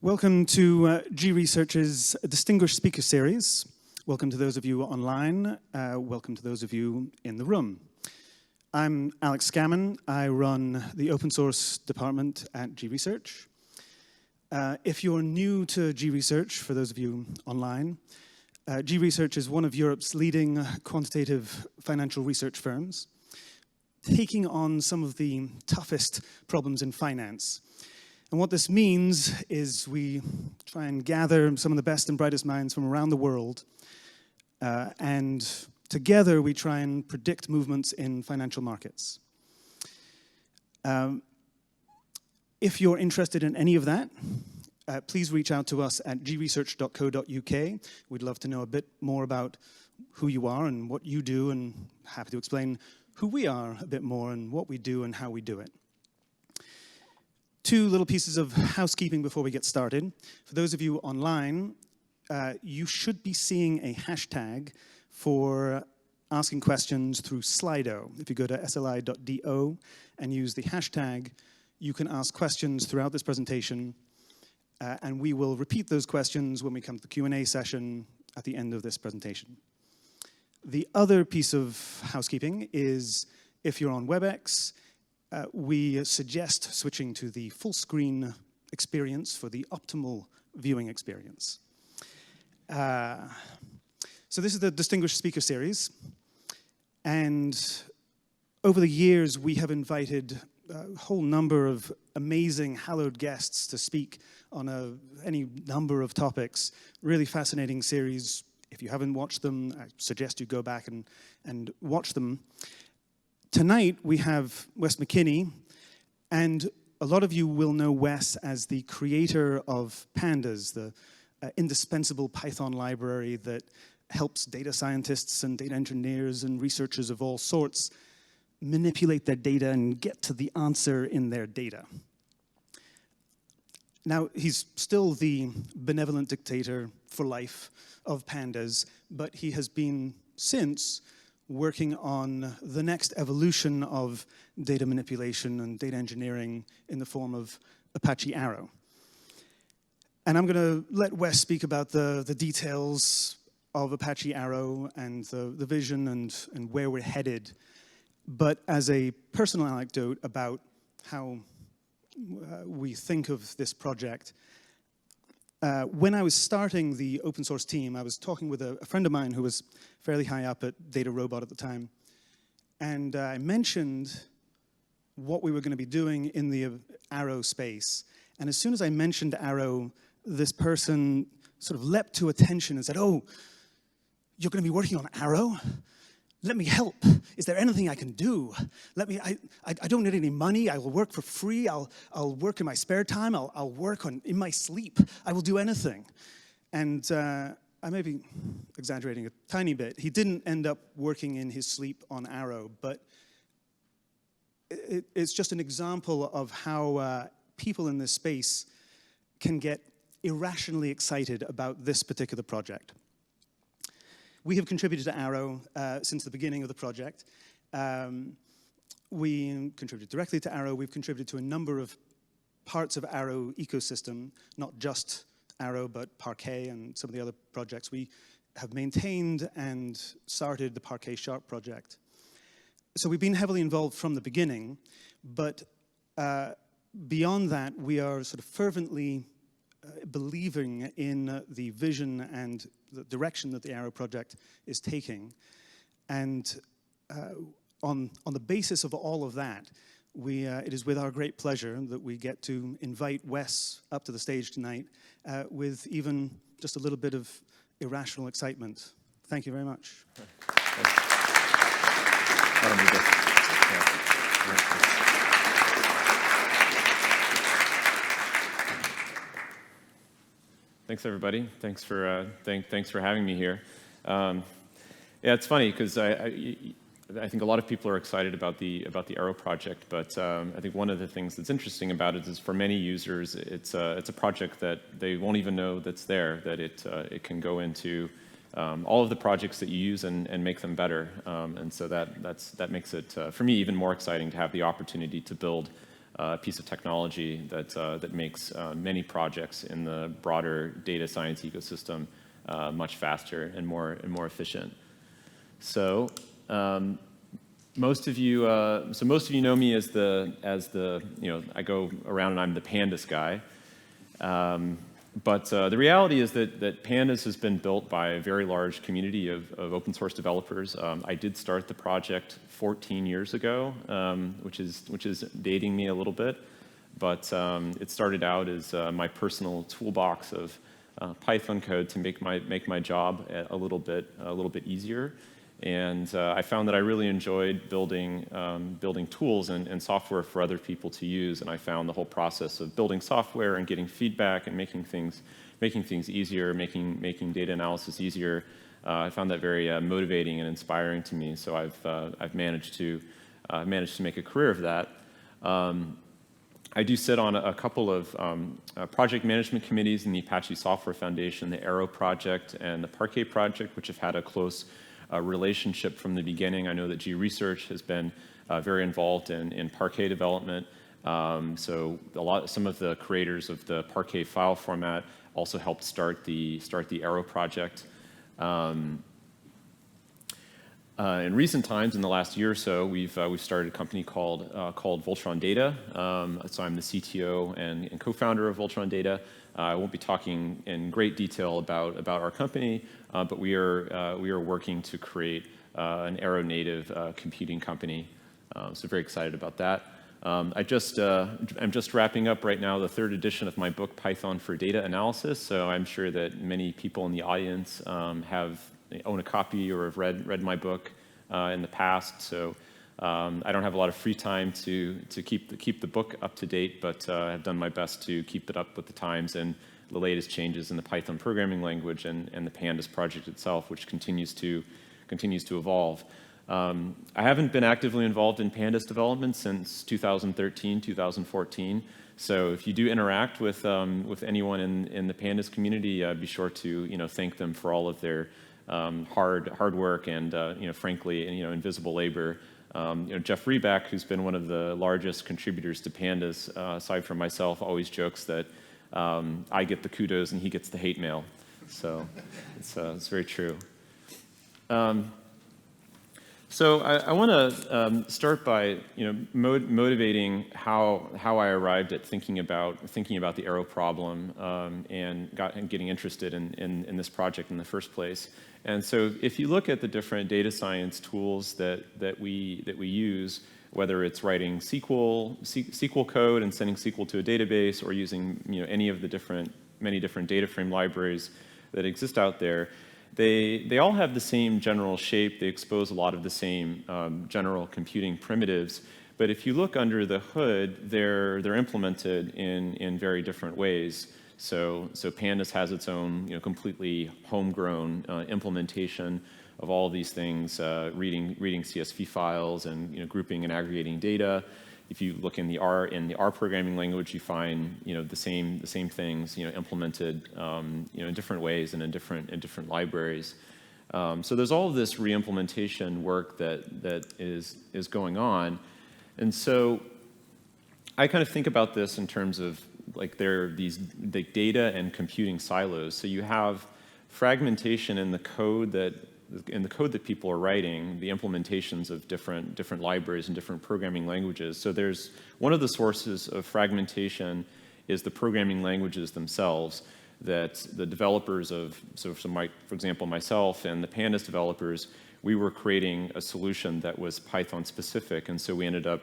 Welcome to G-Research's Distinguished Speaker Series. Welcome to those of you online. Welcome to those of you in the room. I'm Alex Scammon. I run the open source department at G-Research. If you're new to G-Research, for those of you online, G-Research is one of Europe's leading quantitative financial research firms, taking on some of the toughest problems in finance. And what this means is we try and gather some of the best and brightest minds from around the world, and together we try and predict movements in financial markets. If you're interested in any of that, please reach out to us at gresearch.co.uk. We'd love to know a bit more about who you are and what you do, and happy to explain who we are a bit more and what we do and how we do it. Two little pieces of housekeeping before we get started. For those of you online, you should be seeing a hashtag for asking questions through Slido. If you go to sli.do and use the hashtag, you can ask questions throughout this presentation, and we will repeat those questions when we come to the Q&A session at the end of this presentation. The other piece of housekeeping is if you're on WebEx, we suggest switching to the full screen experience for the optimal viewing experience. So this is the Distinguished Speaker Series. And over the years, we have invited a whole number of amazing, hallowed guests to speak on any number of topics. Really fascinating series. If you haven't watched them, I suggest you go back and watch them. Tonight, we have Wes McKinney, and a lot of you will know Wes as the creator of Pandas, the indispensable Python library that helps data scientists and data engineers and researchers of all sorts manipulate their data and get to the answer in their data. Now, he's still the benevolent dictator for life of Pandas, but he has been since working on the next evolution of data manipulation and data engineering in the form of Apache Arrow. And I'm going to let Wes speak about the details of Apache Arrow and the vision and where we're headed. But as a personal anecdote about how we think of this project, when I was starting the open source team, I was talking with a friend of mine who was fairly high up at Data Robot at the time. And I mentioned what we were going to be doing in the Arrow space. And as soon as I mentioned Arrow, this person sort of leapt to attention and said, "Oh, you're going to be working on Arrow? Let me help. Is there anything I can do? I don't need any money. I will work for free. I'll work in my spare time. I'll work in my sleep. I will do anything." And I may be exaggerating a tiny bit. He didn't end up working in his sleep on Arrow, but it's just an example of how people in this space can get irrationally excited about this particular project. We have contributed to Arrow since the beginning of the project. We contributed directly to Arrow. We've contributed to a number of parts of Arrow ecosystem, not just Arrow, but Parquet and some of the other projects. We have maintained and started the Parquet Sharp project. So we've been heavily involved from the beginning, but beyond that, we are sort of fervently believing in the vision and the direction that the Arrow project is taking. And on the basis of all of that, it is with our great pleasure that we get to invite Wes up to the stage tonight with even just a little bit of irrational excitement. Thank you very much. Thanks, everybody. Thanks for having me here. Yeah, it's funny because I think a lot of people are excited about the Arrow project, but I think one of the things that's interesting about it is for many users, it's a project that they won't even know that's there, that it can go into all of the projects that you use and make them better, and so that makes it for me even more exciting to have the opportunity to build piece of technology that makes many projects in the broader data science ecosystem much faster and more efficient. So most of you know me as the I go around and I'm the Pandas guy. But the reality is that Pandas has been built by a very large community of open source developers. I did start the project 14 years ago, which is dating me a little bit. But it started out as my personal toolbox of Python code to make my job a little bit easier. And I found that I really enjoyed building tools and software for other people to use. And I found the whole process of building software and getting feedback and making things easier, making data analysis easier. I found that very motivating and inspiring to me. So I've managed to make a career of that. I do sit on a couple of project management committees in the Apache Software Foundation, the Arrow project and the Parquet project, which have had a close relationship from the beginning. I know that G Research has been very involved in Parquet development. So some of the creators of the Parquet file format also helped start the Arrow project. In recent times, in the last year or so, we've started a company called Voltron Data. So I'm the CTO and co-founder of Voltron Data. I won't be talking in great detail about our company, but we are working to create an Aeronative computing company. So very excited about that. I'm just wrapping up right now the 3rd edition of my book, Python for Data Analysis. So I'm sure that many people in the audience own a copy or have read my book in the past. So I don't have a lot of free time to keep the book up to date, but I've done my best to keep it up with the times and the latest changes in the Python programming language and the Pandas project itself, which continues to evolve. I haven't been actively involved in Pandas development since 2013, 2014. So if you do interact with anyone in the Pandas community, be sure to thank them for all of their hard work and frankly invisible labor. Jeff Reback, who's been one of the largest contributors to Pandas, aside from myself, always jokes that I get the kudos and he gets the hate mail. So it's very true. So I want to start by motivating how I arrived at thinking about the Arrow problem and getting interested in this project in the first place. And so if you look at the different data science tools that we use, whether it's writing SQL code and sending SQL to a database, or using any of the many different data frame libraries that exist out there, they all have the same general shape. They expose a lot of the same general computing primitives. But if you look under the hood, they're implemented in very different ways. So Pandas has its own completely homegrown implementation of all these things, reading CSV files and grouping and aggregating data. If you look in the R programming language, you find the same things implemented in different ways and in different libraries. So there's all of this re-implementation work that is going on, and so I kind of think about this in terms of there are these data and computing silos. So you have fragmentation in the code that people are writing, the implementations of different libraries and different programming languages. So there's one of the sources of fragmentation is the programming languages themselves, that the developers for example, myself and the Pandas developers, we were creating a solution that was Python specific, and so we ended up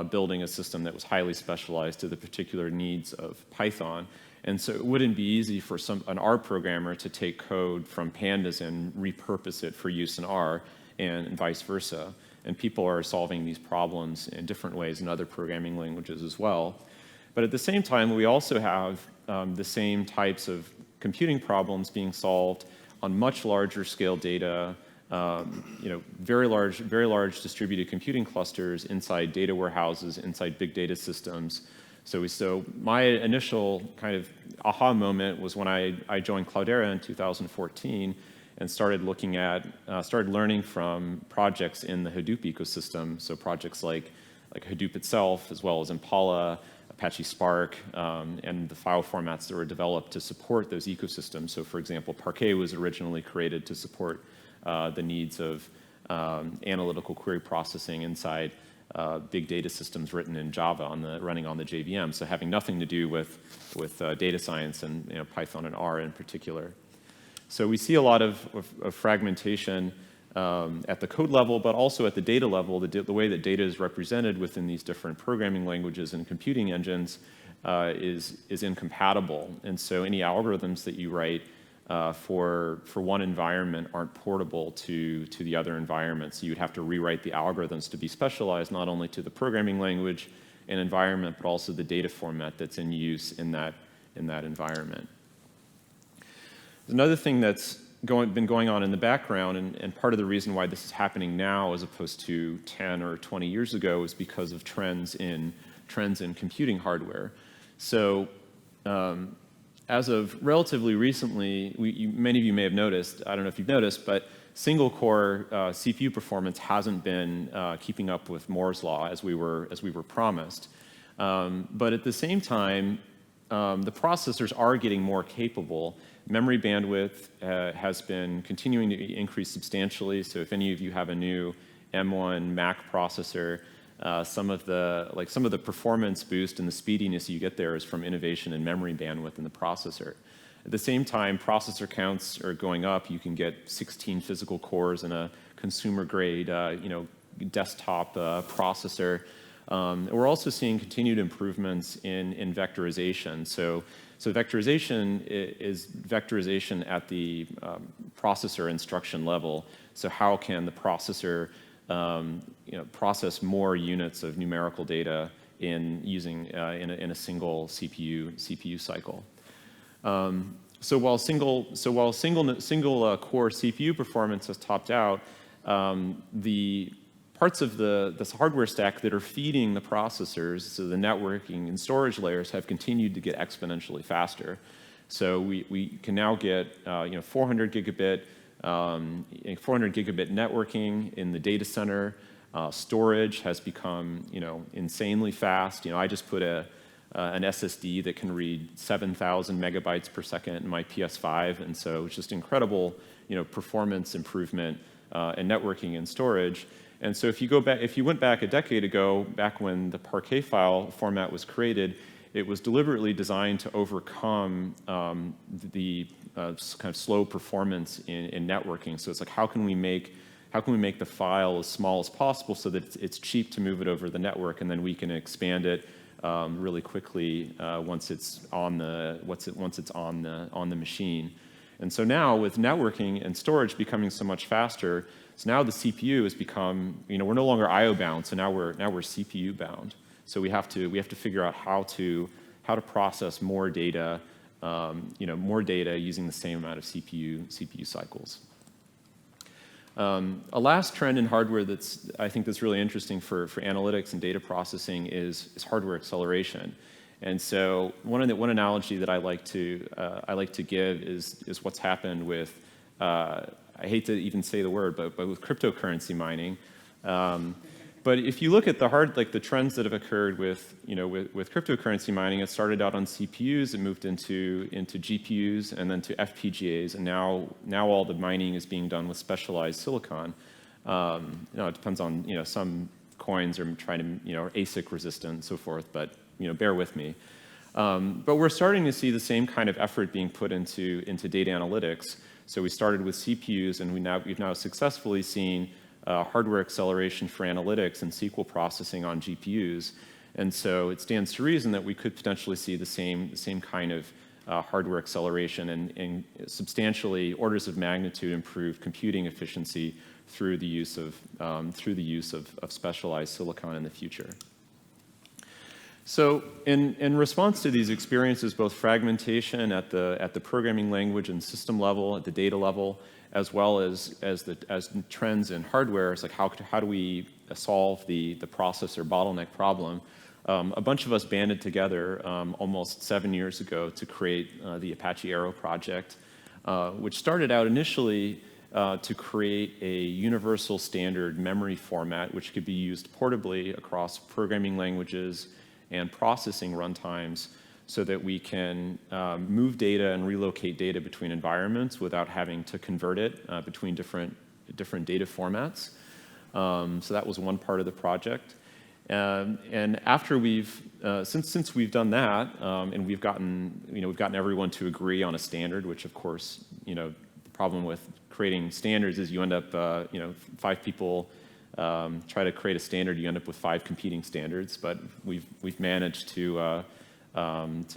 building a system that was highly specialized to the particular needs of Python. And so it wouldn't be easy for an R programmer to take code from Pandas and repurpose it for use in R, and vice versa. And people are solving these problems in different ways in other programming languages as well. But at the same time, we also have the same types of computing problems being solved on much larger scale data, very large distributed computing clusters inside data warehouses, inside big data systems. So my initial kind of aha moment was when I joined Cloudera in 2014 and started learning from projects in the Hadoop ecosystem. So projects like Hadoop itself, as well as Impala, Apache Spark, and the file formats that were developed to support those ecosystems. So for example, Parquet was originally created to support the needs of analytical query processing inside big data systems written in Java running on the JVM, so having nothing to do with data science and Python and R in particular. So we see a lot of fragmentation at the code level, but also at the data level. The way that data is represented within these different programming languages and computing engines is incompatible. And so any algorithms that you write for one environment aren't portable to the other environments. So you'd have to rewrite the algorithms to be specialized not only to the programming language and environment, but also the data format that's in use in that environment. Another thing that's been going on in the background, and part of the reason why this is happening now as opposed to 10 or 20 years ago, is because of trends in computing hardware. So as of relatively recently, many of you may have noticed, I don't know if you've noticed, but single core CPU performance hasn't been keeping up with Moore's law as we were promised. But at the same time, the processors are getting more capable. Memory bandwidth has been continuing to increase substantially. So if any of you have a new M1 Mac processor, some of the performance boost and the speediness you get there is from innovation in memory bandwidth in the processor. At the same time, processor counts are going up. You can get 16 physical cores in a consumer-grade, desktop processor. We're also seeing continued improvements in vectorization. So vectorization is vectorization at the processor instruction level. So how can the processor process more units of numerical data in a single CPU cycle? So while single core CPU performance has topped out, the parts of this hardware stack that are feeding the processors, so the networking and storage layers, have continued to get exponentially faster. So we can now get 400 gigabit networking in the data center. Storage has become insanely fast. I just put an SSD that can read 7,000 megabytes per second in my PS5, and so it's just incredible performance improvement in networking and storage. And so if you went back a decade ago, back when the Parquet file format was created, it was deliberately designed to overcome the kind of slow performance in networking. So it's like, how can we make the file as small as possible so that it's cheap to move it over the network, and then we can expand it really quickly once it's on the machine. And so now with networking and storage becoming so much faster, so now the CPU has become, we're no longer I/O bound, so now we're CPU bound. So we have to figure out how to process more data, using the same amount of CPU cycles. A last trend in hardware I think that's really interesting for analytics and data processing is hardware acceleration. And so one analogy that I like to give is what's happened with I hate to even say the word, but with cryptocurrency mining. But if you look at the trends that have occurred with cryptocurrency mining, it started out on CPUs, it moved into GPUs, and then to FPGAs, and now all the mining is being done with specialized silicon. It depends on some coins are trying to are ASIC resistant and so forth, but bear with me. But we're starting to see the same kind of effort being put into data analytics. So we started with CPUs, and we've now successfully seen hardware acceleration for analytics and SQL processing on GPUs. And so it stands to reason that we could potentially see the same kind of hardware acceleration and substantially orders of magnitude improved computing efficiency through the use of specialized silicon in the future. So in response to these experiences, both fragmentation at the programming language and system level, at the data level, as well as trends in hardware, it's like how do we solve the processor bottleneck problem? A bunch of us banded together almost 7 years ago to create the Apache Arrow project, which started out initially to create a universal standard memory format which could be used portably across programming languages and processing runtimes so that we can move data and relocate data between environments without having to convert it between different data formats. So that was one part of the project. And after since we've done that, and we've gotten everyone to agree on a standard, which of course, the problem with creating standards is you end up, 5 people try to create a standard, you end up with 5 competing standards. But we've managed to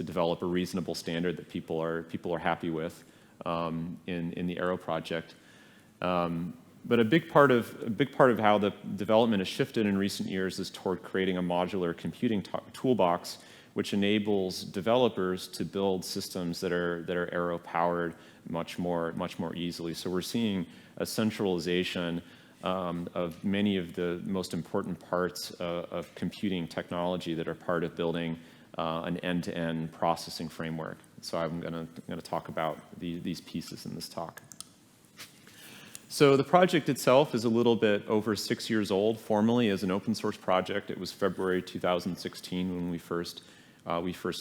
develop a reasonable standard that people are happy with in the Arrow project. But a big part of how the development has shifted in recent years is toward creating a modular computing toolbox, which enables developers to build systems that are Arrow powered much more easily. So we're seeing a centralization of many of the most important parts of computing technology that are part of building an end-to-end processing framework. So I'm going to talk about these pieces in this talk. So the project itself is a little bit over 6 years old formally as an open source project. It was February 2016 when we first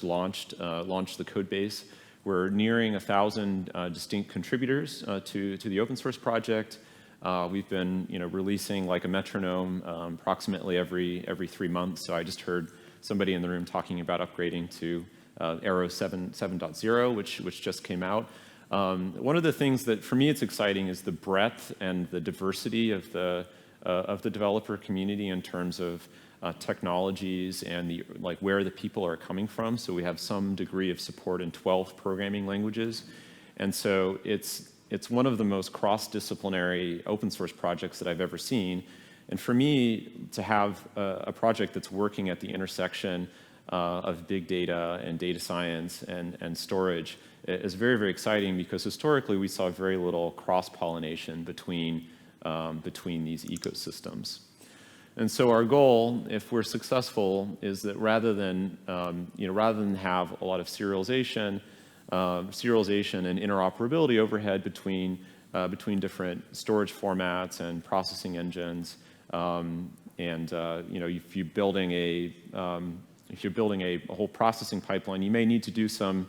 launched the code base. We're nearing 1,000 distinct contributors to the open source project. We've been releasing like a metronome approximately every 3 months. So I just heard somebody in the room talking about upgrading to Arrow 7.0, which just came out. One of the things that for me it's exciting is the breadth and the diversity of the developer community in terms of technologies and where the people are coming from. So we have some degree of support in 12 programming languages, and so it's one of the most cross-disciplinary open source projects that I've ever seen. And for me to have a project that's working at the intersection of big data and data science and storage is very, very exciting, because historically we saw very little cross-pollination between these ecosystems. And so our goal, if we're successful, is that rather than have a lot of serialization and interoperability overhead between different storage formats and processing engines, if you're building a whole processing pipeline, you may need to do some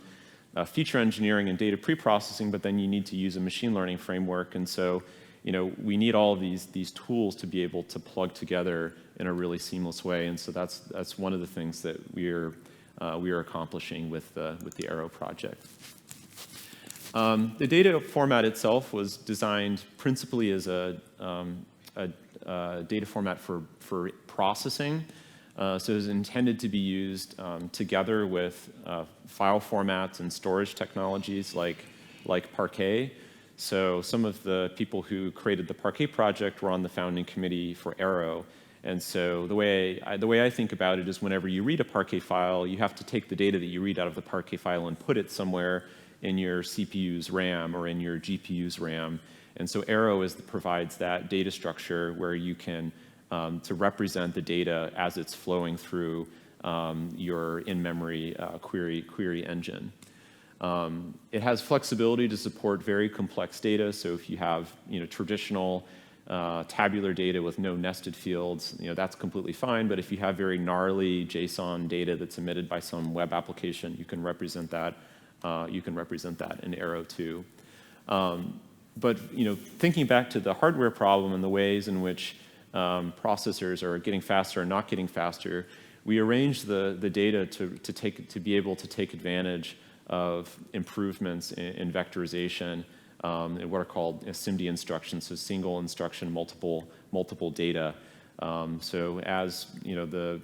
feature engineering and data pre-processing, but then you need to use a machine learning framework. And so, we need all of these tools to be able to plug together in a really seamless way. And so that's one of the things that we are accomplishing with the Arrow project. The data format itself was designed principally as a data format for processing. So it was intended to be used together with file formats and storage technologies like Parquet. So some of the people who created the Parquet project were on the founding committee for Arrow. And so the way I think about it is, whenever you read a Parquet file, you have to take the data that you read out of the Parquet file and put it somewhere in your CPU's RAM or in your GPU's RAM. And so Arrow provides that data structure where you can to represent the data as it's flowing through your in-memory query engine. It has flexibility to support very complex data. So if you have traditional tabular data with no nested fields, that's completely fine. But if you have very gnarly JSON data that's emitted by some web application, you can represent that. In Arrow too. But thinking back to the hardware problem and the ways in which processors are getting faster and not getting faster, we arranged the data to be able to take advantage of improvements in vectorization in what are called SIMD instructions, so single instruction, multiple data. So as the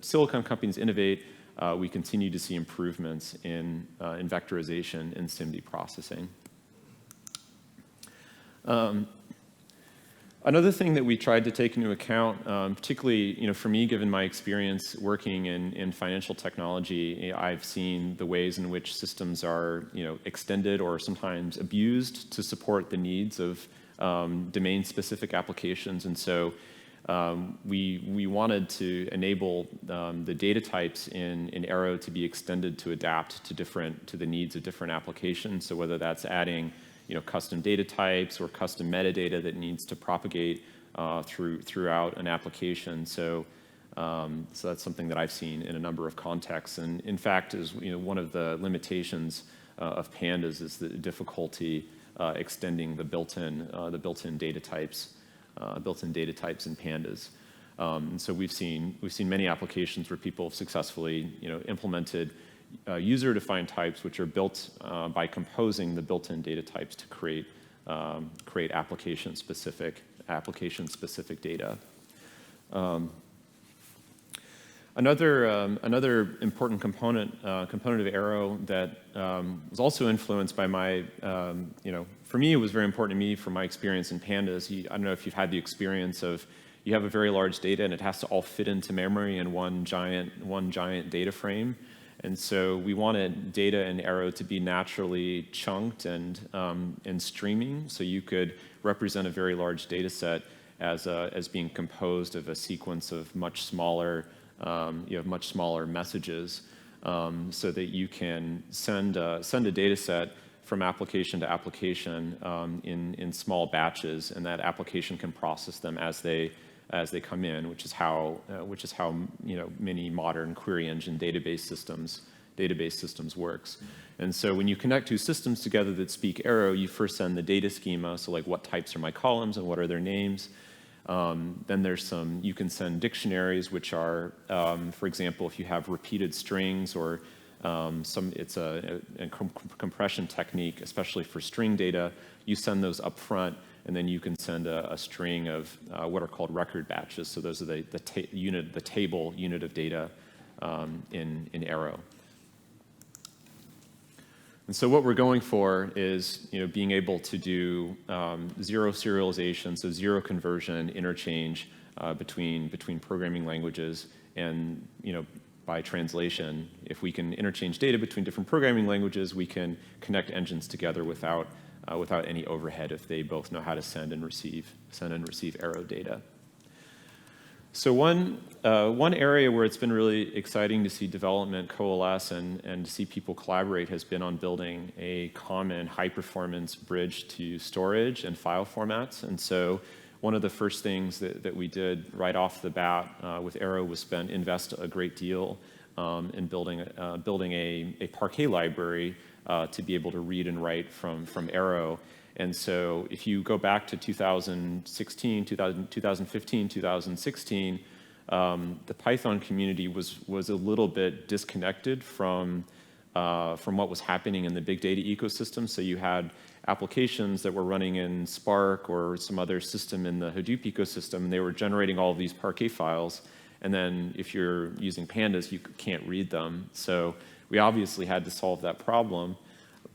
silicon companies innovate, we continue to see improvements in vectorization in SIMD processing. Another thing that we tried to take into account, particularly for me, given my experience working in financial technology, I've seen the ways in which systems are extended or sometimes abused to support the needs of domain-specific applications. And so we wanted to enable the data types in Arrow to be extended to adapt to the needs of different applications. So whether that's adding custom data types or custom metadata that needs to propagate throughout an application. So that's something that I've seen in a number of contexts. And in fact, is one of the limitations of Pandas is the difficulty extending the built-in data types in Pandas. And so we've seen many applications where people have successfully implemented user-defined types, which are built by composing the built-in data types to create application-specific data. Another important component of Arrow that was also influenced by my, for me, it was very important to me from my experience in Pandas. I don't know if you've had the experience of you have a very large data and it has to all fit into memory in one giant data frame. And so we wanted data in Arrow to be naturally chunked and streaming, so you could represent a very large data set as being composed of a sequence of much smaller messages, so that you can send a data set from application to application in small batches, and that application can process them as they come in, which is how many modern query engine database systems works. And so when you connect two systems together that speak Arrow, you first send the data schema, so like what types are my columns and what are their names. Then there's you can send dictionaries, which are, for example, if you have repeated strings or it's a compression technique, especially for string data, you send those up front, and then you can send a string of what are called record batches. So those are the table unit of data in Arrow. And so what we're going for is being able to do zero serialization, so zero conversion interchange between programming languages, and by translation, if we can interchange data between different programming languages, we can connect engines together without any overhead if they both know how to send and receive Arrow data. So one area where it's been really exciting to see development coalesce and to see people collaborate has been on building a common high-performance bridge to storage and file formats. And so one of the first things that we did right off the bat with Arrow was invest a great deal in building a Parquet library to be able to read and write from Arrow. And so if you go back to 2016, 2015, 2016, the Python community was a little bit disconnected from what was happening in the big data ecosystem. So you had applications that were running in Spark or some other system in the Hadoop ecosystem, and they were generating all of these Parquet files. And then if you're using Pandas, you can't read them. So we obviously had to solve that problem.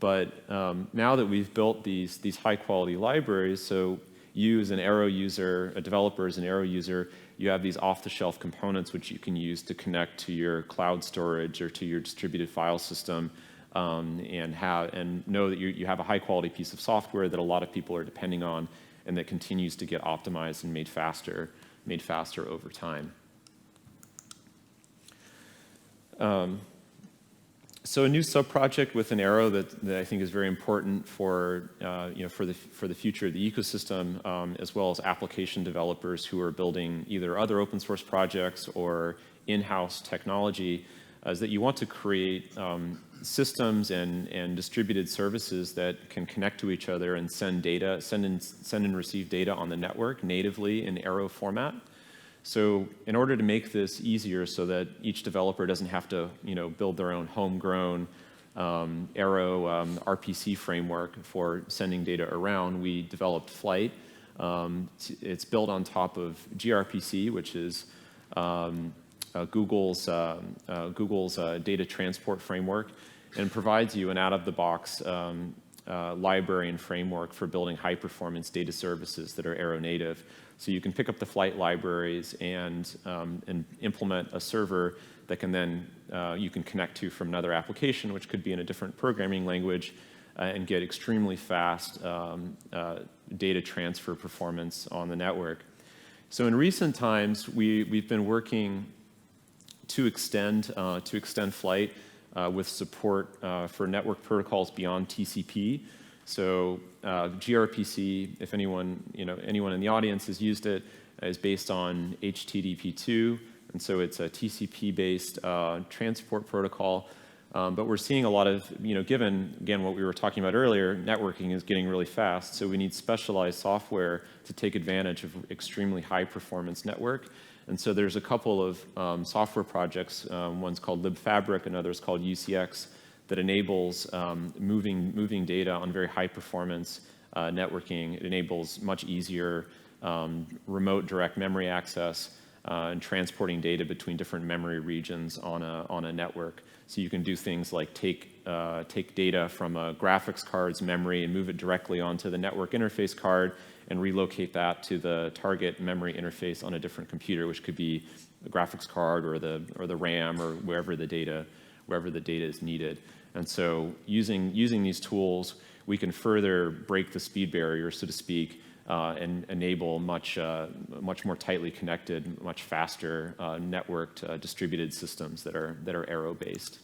But now that we've built these high-quality libraries, so you as an Arrow user, a developer as an Arrow user, you have these off-the-shelf components which you can use to connect to your cloud storage or to your distributed file system, and know that you have a high-quality piece of software that a lot of people are depending on, and that continues to get optimized and made faster over time. So a new sub-project with an Arrow that I think is very important for the future of the ecosystem, as well as application developers who are building either other open source projects or in-house technology, is that you want to create systems and distributed services that can connect to each other and send and receive data on the network natively in Arrow format. So in order to make this easier so that each developer doesn't have to build their own homegrown Arrow RPC framework for sending data around, we developed Flight. It's built on top of gRPC, which is Google's data transport framework, and provides you an out-of-the-box library and framework for building high-performance data services that are Arrow native. So you can pick up the Flight libraries and implement a server that can then you can connect to from another application, which could be in a different programming language, and get extremely fast data transfer performance on the network. So in recent times, we've been working to extend Flight with support for network protocols beyond TCP. So gRPC, if anyone in the audience has used it, is based on HTTP2, and so it's a TCP-based transport protocol. But we're seeing a lot of, given, again, what we were talking about earlier, networking is getting really fast, so we need specialized software to take advantage of extremely high-performance network. And so there's a couple of software projects, one's called LibFabric, another's called UCX, that enables moving data on very high-performance networking. It enables much easier remote direct memory access and transporting data between different memory regions on a network. So you can do things like take data from a graphics card's memory and move it directly onto the network interface card and relocate that to the target memory interface on a different computer, which could be the graphics card or the RAM or wherever the data is needed. And so using these tools, we can further break the speed barrier, so to speak, and enable much more tightly connected, much faster networked distributed systems that are Arrow-based.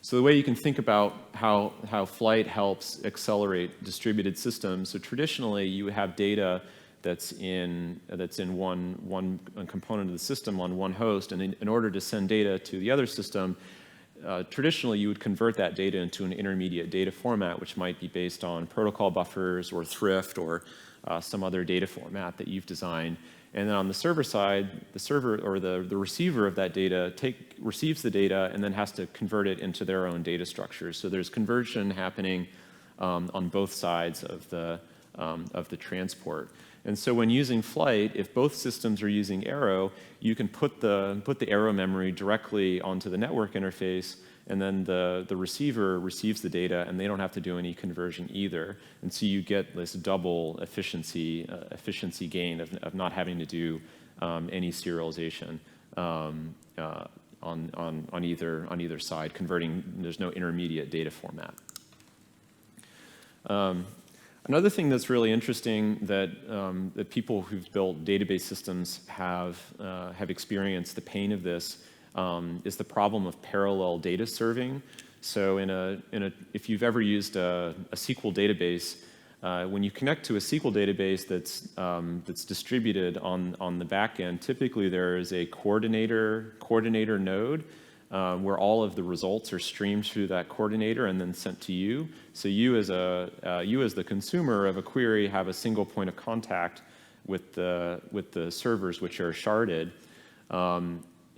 So the way you can think about how Flight helps accelerate distributed systems, so traditionally you have data that's in one component of the system on one host, and in order to send data to the other system, traditionally you would convert that data into an intermediate data format, which might be based on protocol buffers or Thrift or some other data format that you've designed. And then on the server side, the server or the receiver of that data receives the data and then has to convert it into their own data structures. So there's conversion happening on both sides of the transport. And so when using Flight, if both systems are using Arrow, you can put the Arrow memory directly onto the network interface, and then the receiver receives the data, and they don't have to do any conversion either. And so you get this double efficiency gain of not having to do any serialization on either side, converting. There's no intermediate data format. Another thing that's really interesting that people who've built database systems have experienced the pain of this is the problem of parallel data serving. So if you've ever used a SQL database, when you connect to a SQL database that's distributed on the back end, typically there is a coordinator node where all of the results are streamed through that coordinator and then sent to you. So you as the consumer of a query have a single point of contact with the servers, which are sharded.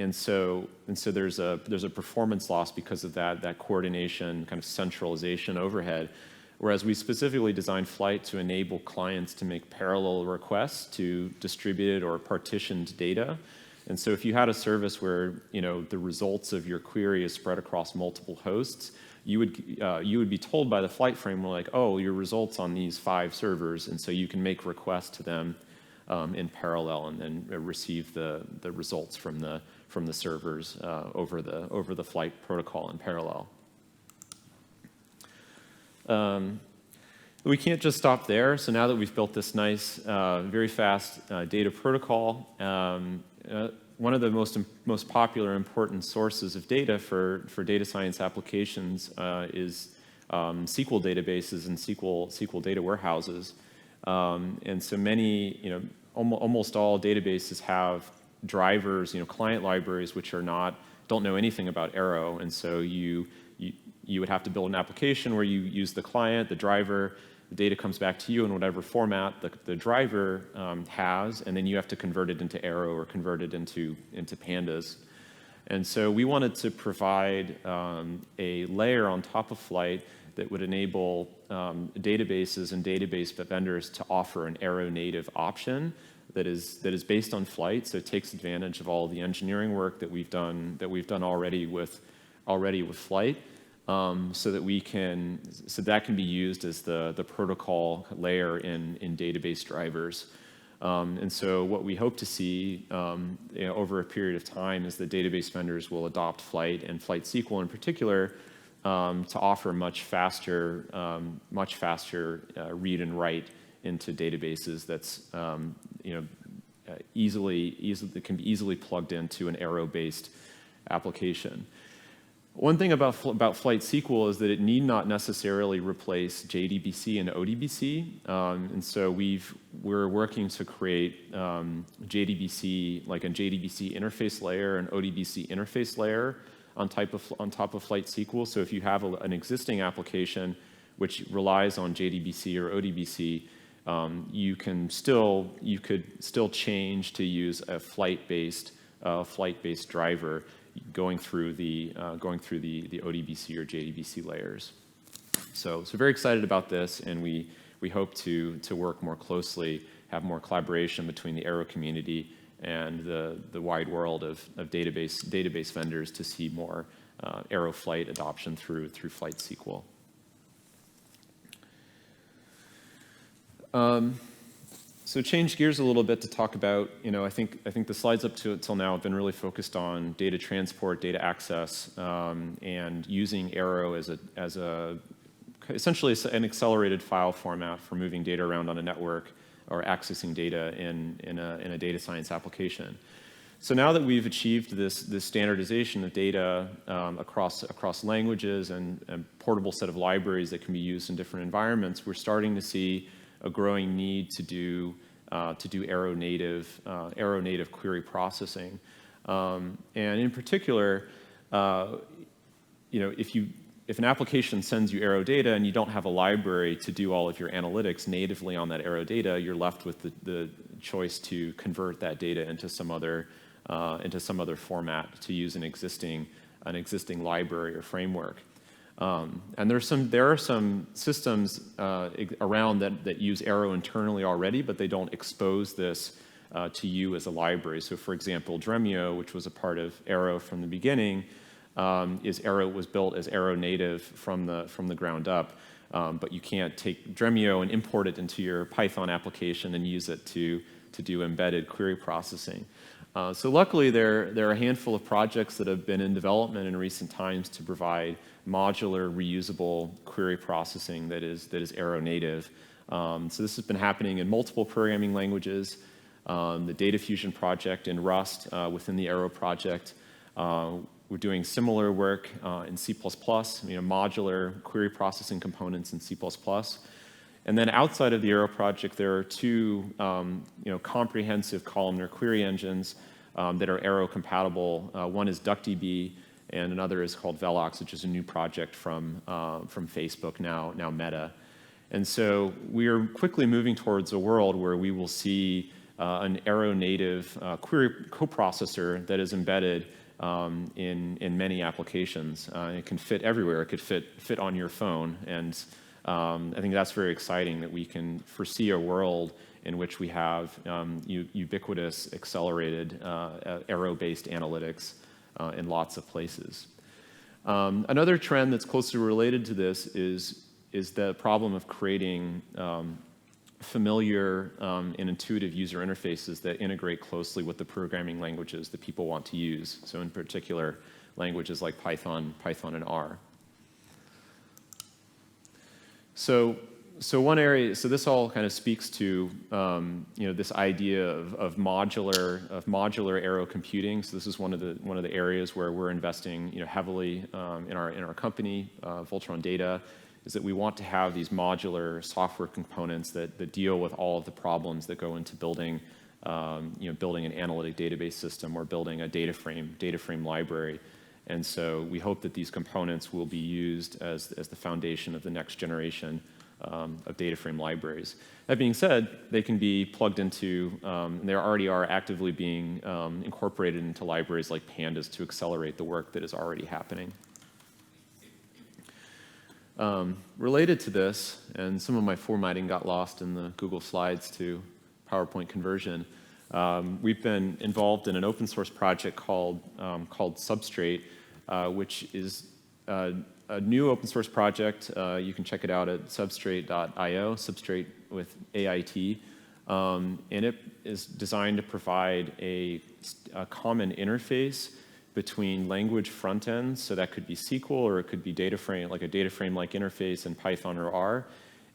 And so there's a performance loss because of that coordination kind of centralization overhead. Whereas we specifically designed Flight to enable clients to make parallel requests to distributed or partitioned data. And so if you had a service where the results of your query is spread across multiple hosts, you would be told by the Flight framework, like, oh, your results on these 5 servers, and so you can make requests to them in parallel and then receive the results from the servers over the Flight protocol in parallel. We can't just stop there. So now that we've built this nice, very fast data protocol, one of the most popular important sources of data for data science applications is SQL databases and SQL data warehouses. And so many, almost all databases have drivers, client libraries, which don't know anything about Arrow. And so you would have to build an application where you use the client, the driver, the data comes back to you in whatever format the driver has, and then you have to convert it into Arrow or convert it into Pandas. And so we wanted to provide a layer on top of Flight that would enable databases and database vendors to offer an Aeronative option that is based on Flight, so it takes advantage of all the engineering work that we've done already with Flight. So that can be used as the protocol layer in database drivers. And so what we hope to see over a period of time is that database vendors will adopt Flight and Flight SQL in particular to offer much faster read and write into databases that's that can be easily plugged into an Arrow-based application. One thing about Flight SQL is that it need not necessarily replace JDBC and ODBC, and so we're working to create JDBC, like a JDBC interface layer, an ODBC interface layer on top of Flight SQL. So if you have an existing application which relies on JDBC or ODBC, you could still change to use a flight-based driver going through the ODBC or JDBC layers. So very excited about this, and we hope to work more closely, have more collaboration between the Arrow community and the wide world of database vendors to see more Arrow Flight adoption through Flight SQL. So change gears a little bit to talk about, I think the slides up to till now have been really focused on data transport, data access, and using Arrow as essentially an accelerated file format for moving data around on a network or accessing data in a data science application. So now that we've achieved this standardization of data across languages and portable set of libraries that can be used in different environments, we're starting to see a growing need to do Aeronative query processing, and in particular, if an application sends you Arrow data and you don't have a library to do all of your analytics natively on that Arrow data, you're left with the choice to convert that data into some other format to use an existing library or framework. And there are some systems around that use Arrow internally already, but they don't expose this to you as a library. So for example, Dremio, which was a part of Arrow from the beginning, was built as Aeronative from the ground up. But you can't take Dremio and import it into your Python application and use it to do embedded query processing. So luckily, there are a handful of projects that have been in development in recent times to provide modular, reusable query processing that is Aeronative. So this has been happening in multiple programming languages. The Data Fusion project in Rust within the Arrow project. We're doing similar work in C++, modular query processing components in C++. And then outside of the Arrow project, there are two comprehensive columnar query engines that are Arrow compatible. One is DuckDB, and another is called Velox, which is a new project from Facebook, now Meta. And so we are quickly moving towards a world where we will see an Aeronative query coprocessor that is embedded in many applications. It can fit everywhere. It could fit on your phone, and I think that's very exciting that we can foresee a world in which we have ubiquitous, accelerated Arrow-based analytics in lots of places. Another trend that's closely related to this is the problem of creating familiar and intuitive user interfaces that integrate closely with the programming languages that people want to use. So in particular, languages like Python and R. So one area, so this all kind of speaks to this idea of modular Arrow computing. So this is one of the areas where we're investing heavily in our company, Voltron Data, is that we want to have these modular software components that deal with all of the problems that go into building an analytic database system or building a data frame library. And so we hope that these components will be used as the foundation of the next generation of data frame libraries. That being said, they can be plugged into, and they already are actively being incorporated into libraries like Pandas to accelerate the work that is already happening. Related to this, and some of my formatting got lost in the Google Slides to PowerPoint conversion, we've been involved in an open source project called Substrate, which is a new open source project. You can check it out at substrate.io, Substrate with AIT. And it is designed to provide a common interface between language front ends, so that could be SQL or it could be data frame, like a data frame-like interface in Python or R,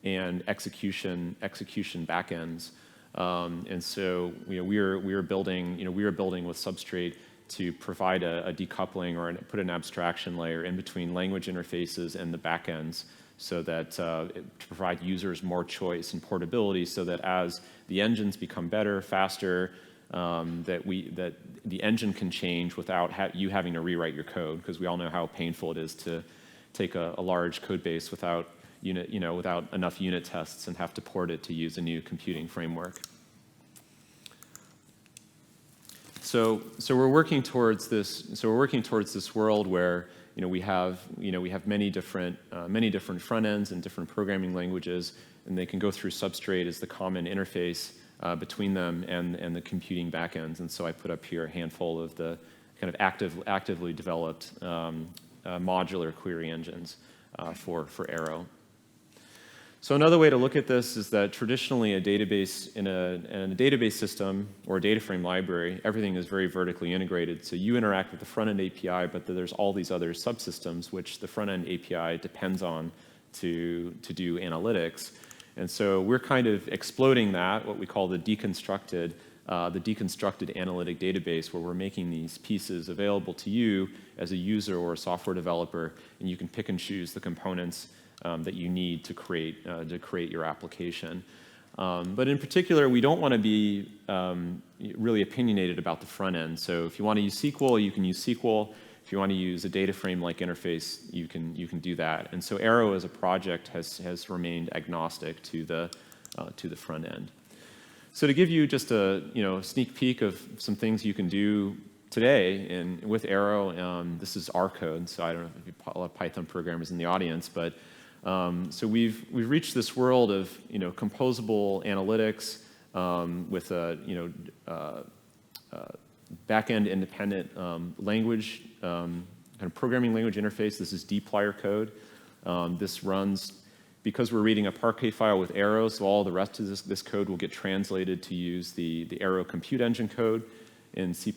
and execution backends. And so we are building with Substrate to provide a decoupling or put an abstraction layer in between language interfaces and the backends, so that to provide users more choice and portability, so that as the engines become better, faster, that the engine can change without you having to rewrite your code, because we all know how painful it is to take a large code base without without enough unit tests and have to port it to use a new computing framework. So we're working towards this. So we're working towards this world where we have many different front ends and different programming languages, and they can go through Substrate as the common interface between them and the computing backends. And so I put up here a handful of the kind of actively developed modular query engines for Arrow. So another way to look at this is that traditionally a database in a database system or a data frame library, everything is very vertically integrated. So you interact with the front-end API, but there's all these other subsystems which the front-end API depends on to do analytics. And so we're kind of exploding that, what we call the deconstructed analytic database, where we're making these pieces available to you as a user or a software developer, and you can pick and choose the components that you need to create your application. But in particular, we don't want to be really opinionated about the front end. So if you want to use SQL, you can use SQL. If you want to use a data frame-like interface, you can do that. And so Arrow as a project has remained agnostic to the front end. So to give you just a sneak peek of some things you can do today with Arrow, this is R code. So I don't know if you have a lot of Python programmers in the audience, but so we've reached this world of composable analytics with a back-end independent language kind of programming language interface. This is dplyr code. This runs because we're reading a Parquet file with Arrow. So all the rest of this code will get translated to use the Arrow compute engine code in C++.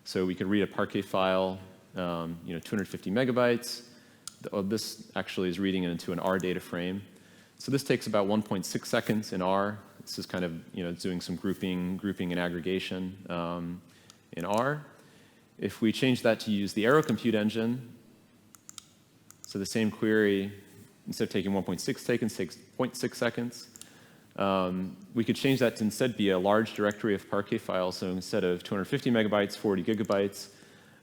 So we could read a Parquet file, 250 megabytes. This actually is reading it into an R data frame. So this takes about 1.6 seconds in R. This is kind of doing some grouping and aggregation in R. If we change that to use the Arrow compute engine, so the same query, instead of taking 1.6 seconds, takes 0.6 seconds. We could change that to instead be a large directory of Parquet files. So instead of 250 megabytes, 40 gigabytes.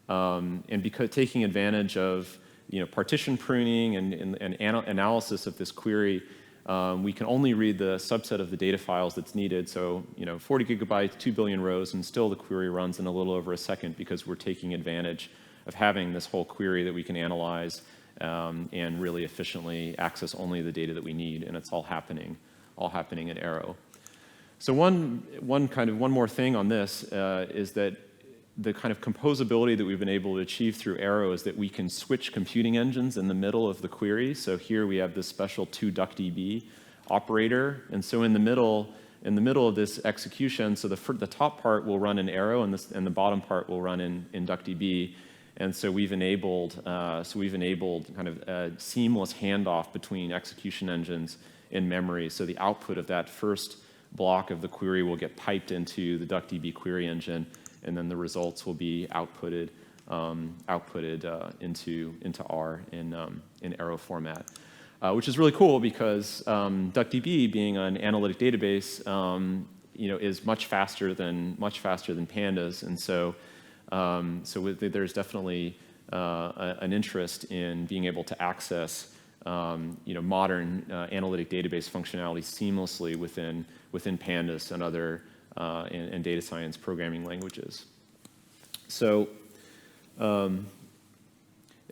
And because taking advantage of partition pruning and analysis of this query, we can only read the subset of the data files that's needed. So 40 gigabytes, 2 billion rows, and still the query runs in a little over a second because we're taking advantage of having this whole query that we can analyze and really efficiently access only the data that we need, and it's all happening in Arrow. So one more thing on this is that the kind of composability that we've been able to achieve through Arrow is that we can switch computing engines in the middle of the query. So here we have this special toDuckDB operator, and so in the middle of this execution, so the top part will run in Arrow, and the bottom part will run in DuckDB. And so we've enabled kind of a seamless handoff between execution engines in memory. So the output of that first block of the query will get piped into the DuckDB query engine, and then the results will be outputted into R in Arrow format, which is really cool because DuckDB, being an analytic database, is much faster than Pandas, and so there's definitely an interest in being able to access modern analytic database functionality seamlessly within Pandas and other and data science programming languages. So Arrow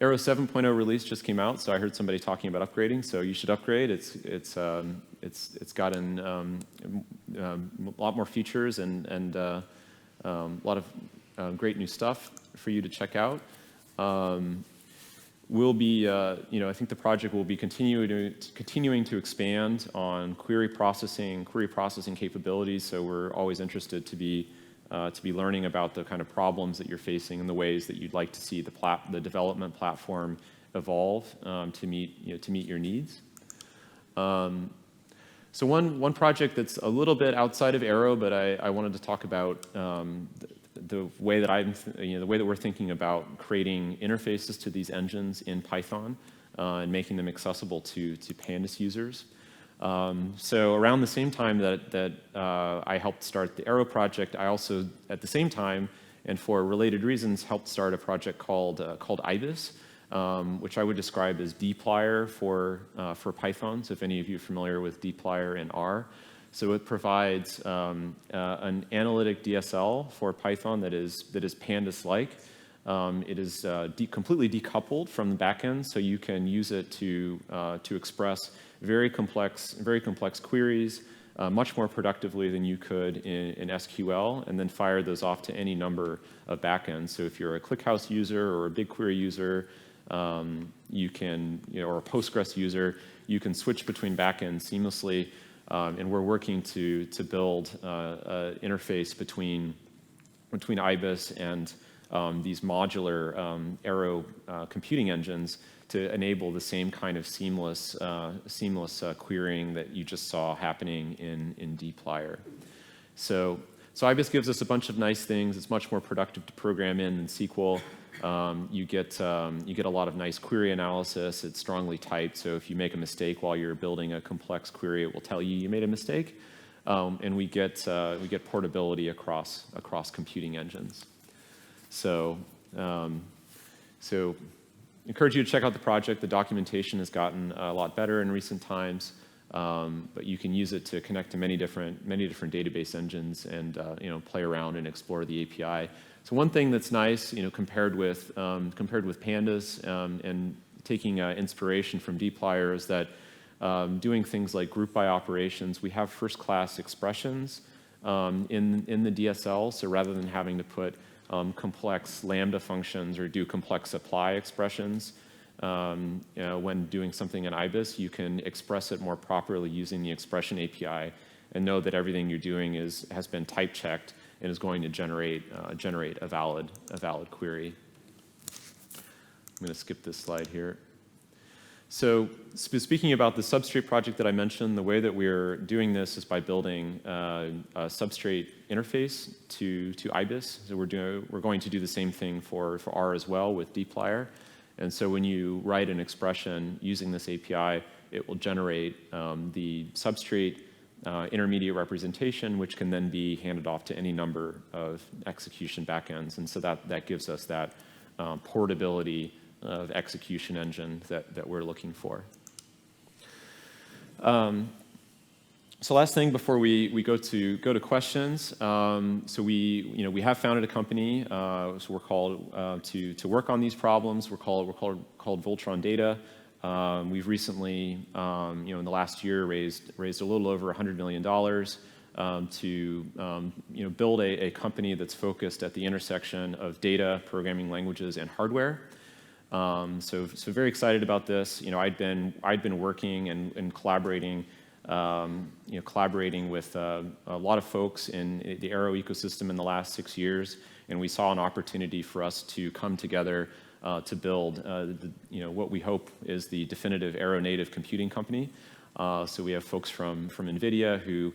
7.0 release just came out, so I heard somebody talking about upgrading, so you should upgrade. It's gotten a lot more features and a lot of great new stuff for you to check out. We'll be, I think the project will be continuing to expand on query processing capabilities. So we're always interested to be learning about the kind of problems that you're facing and the ways that you'd like to see the development platform evolve to meet your needs. So one project that's a little bit outside of Arrow, but I wanted to talk about the the way that the way that we're thinking about creating interfaces to these engines in Python and making them accessible to Pandas users. So around the same time that I helped start the Arrow project, I also, at the same time, and for related reasons, helped start a project called Ibis, which I would describe as dplyr for Python. So if any of you are familiar with dplyr in R, so it provides an analytic DSL for Python that is Pandas-like. It is completely decoupled from the backend, so you can use it to express very complex queries much more productively than you could in SQL, and then fire those off to any number of backends. So if you're a ClickHouse user or a BigQuery user, you can, or a Postgres user, you can switch between backends seamlessly. And we're working to build an interface between Ibis and these modular Arrow computing engines to enable the same kind of seamless querying that you just saw happening in dplyr. So Ibis gives us a bunch of nice things. It's much more productive to program in than SQL. You get a lot of nice query analysis. It's strongly typed, so if you make a mistake while you're building a complex query, it will tell you made a mistake. And we get portability across computing engines. So encourage you to check out the project. The documentation has gotten a lot better in recent times, but you can use it to connect to many different database engines and play around and explore the API. So one thing that's nice, compared with Pandas and taking inspiration from dplyr, is that doing things like group by operations, we have first-class expressions in the DSL. So rather than having to put complex lambda functions or do complex apply expressions when doing something in Ibis, you can express it more properly using the expression API and know that everything you're doing has been type checked and is going to generate a valid query. I'm going to skip this slide here. So speaking about the Substrate project that I mentioned, the way that we're doing this is by building a Substrate interface to Ibis. So we're going to do the same thing for R as well with dplyr. And so when you write an expression using this API, it will generate the Substrate intermediate representation, which can then be handed off to any number of execution backends. And so that gives us that portability of execution engine that we're looking for. So last thing before we go to questions. So we have founded a company. So we're called to work on these problems. We're called Voltron Data. We've recently, in the last year, raised a little over $100 million to build a company that's focused at the intersection of data, programming languages, and hardware. So very excited about this. I'd been working and collaborating with a lot of folks in the Arrow ecosystem in the last 6 years, and we saw an opportunity for us to come together to build what we hope is the definitive Aeronative computing company. So we have folks from NVIDIA who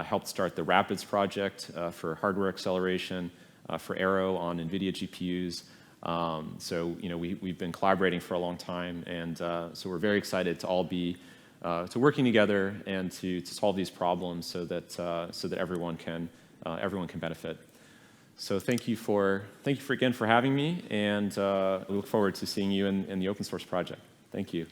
helped start the Rapids project for hardware acceleration for Arrow on NVIDIA GPUs. So we've been collaborating for a long time, and so we're very excited to all be working together and to solve these problems so that everyone can benefit. So thank you again for having me, and we look forward to seeing you in the open source project. Thank you.